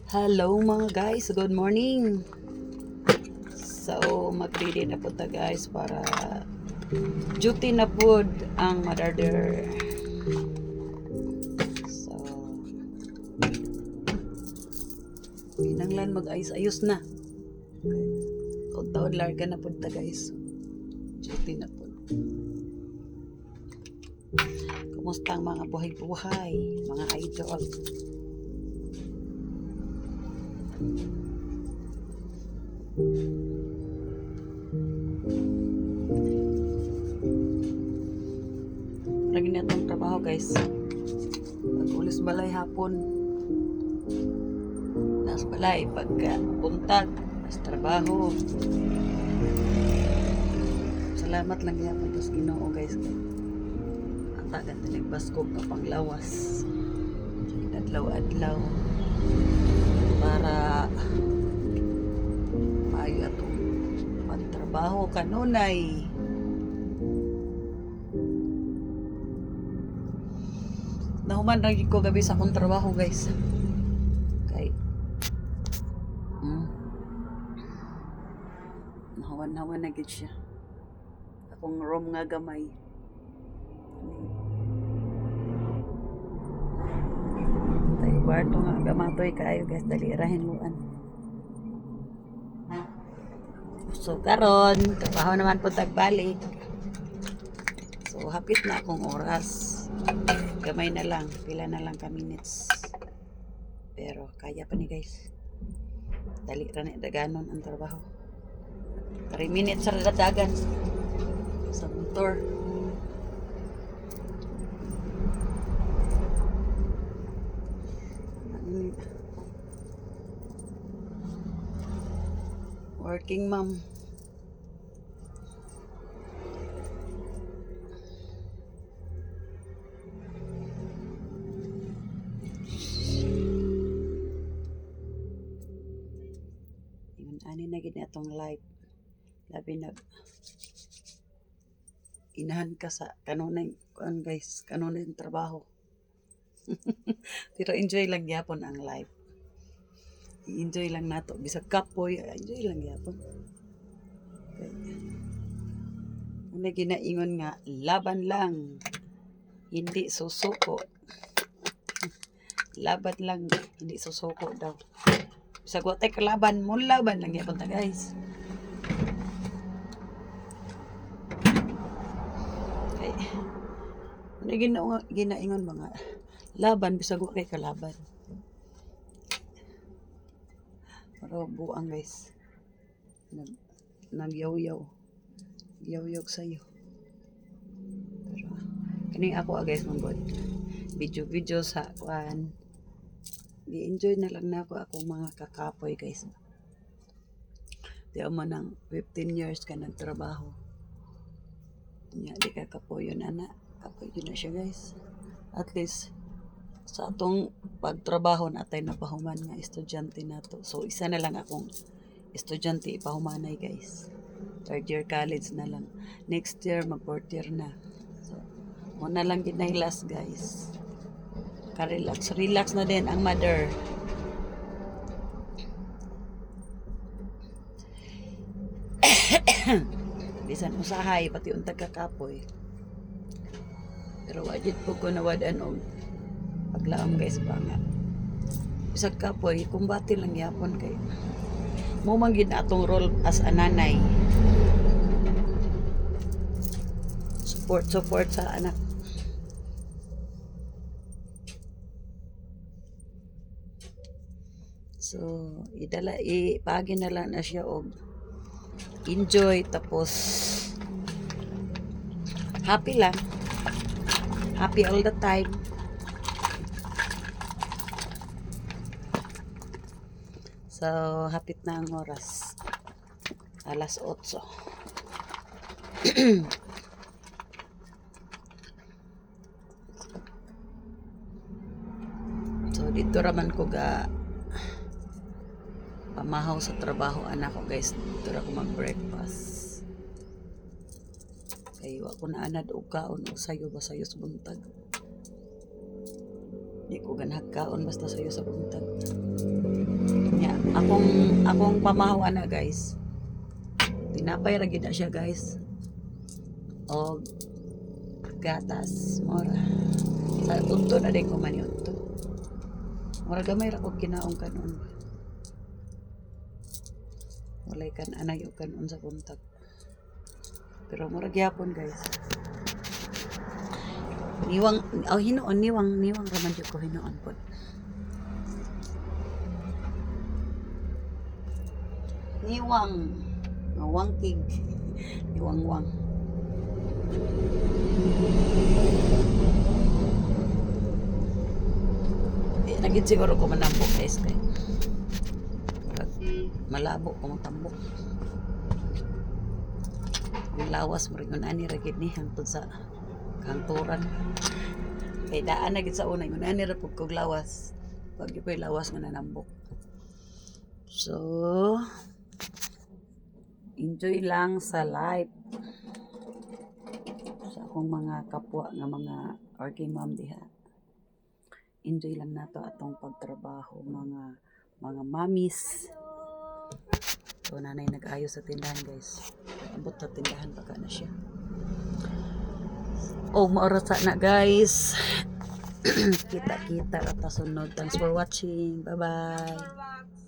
Hello mga guys, good morning. So, mag-ready na po ta guys para duty na po ang mother. So, kinanglan mag-ayos-ayos na. Kung taon larga na po ta guys. Duty na po. Kumusta ang mga buhay-buhay, mga idol? Lagi na itong trabaho guys. Pag-ulis balay hapon. Nas balay pagka buntag. Nas trabaho. Salamat lang yapon tos Ginoo guys. Ang tagan tinig baskog na panglawas. Adlaw-adlaw. Para maayo atong magtrabaho kanunay. Nahuman lagi ko gabi sa akong trabaho guys. Kay nahuman na gid siya. Akong room nga gamay. Tay kwarto nga gamatoy kayo guys, dali rahin luan. So karon, trabaho naman po tagbalik. So hapit na akong oras. Gamay na lang, pila na lang ka minutes. Pero kaya pa ni guys. Dali ra na daganon ang trabaho. 3 minutes sa dadagan sa motor. Working mom. Ani na gid atong life. Labi na inahan ka sa kanunay kuan guys, kanunay trabaho. Pero enjoy lang gyapon ang life. I-enjoy lang nato bisag kapoy, enjoy lang gyapon. Okay. Una ginaingon nga laban lang, hindi susuko. Laban lang, hindi susuko daw. Bisag wa tay kalaban, mo laban lang gyapon ta guys. Okay. Una ginaingon mga laban bisag wa kay kalaban. Pero buang guys. Nagyaw-yaw. Yaw-yaw sa'yo. Pero kani ako guys manggod. Video sa kuan. Gi-enjoy na lang na ako akong mga kakapoy guys. Di man ng 15 years ka nagtrabaho. Nya di ka kapoy yun ana. Kapoy yun na siya guys. At least sa atong pagtrabaho natay napahuman nga estudyante nato. So isa na lang akong estudyante ipahumanay guys. 3rd year college na lang. Next year mag 4th year na. So muna lang gid na last guys. Relax na din ang mother. Bisan usahay pati untag kakapoy. Pero wajid po ko nawadan og paglaom guys pa nga. Bisag kapoy, kumbati lang yapon kay mo man gid atong role as a nanay. Support sa anak. So, ipagi na lang na siya og enjoy tapos happy lang. Happy all the time. So, hapit na ang oras. 8:00. So, dito raman ko ga pamahaw sa trabaho anak ko guys. Dito ra ko mag-breakfast. Kay wa ko na anad og kaon o sayo ba sayo sa buntag. Di ko ganhag kaon basta sayo sa buntag. akong pamahaw na guys. Tinapay ra gyud na siya guys. O gatas mora. Sa unto na din ko man yun to. Mura gamay ra ko kinaong kanon. Walay kan anay o kanon sa kontak. Pero mura gyapon guys. Niwang hinoon niwang raman jud ko hinoon pod. Niwang wangkig. Niwang-wang. Nagit siguro ko manambok guys kay malabo ko matambok. Ang lawas mo rin ani ragid ni hangtod sa kanturan. Kay daan na gid sa una yun ani ra pud kog lawas. Pag ko'y lawas nga nanambok. So enjoy lang sa life sa akong mga kapwa nga mga working mom diha. Enjoy lang nato atong pagtrabaho mga mamis. So nanay nag-ayos sa tindahan guys. Abot sa tindahan baka na siya. Oh, maoras na guys. Kita-kita at sunod. Thanks for watching. Bye-bye.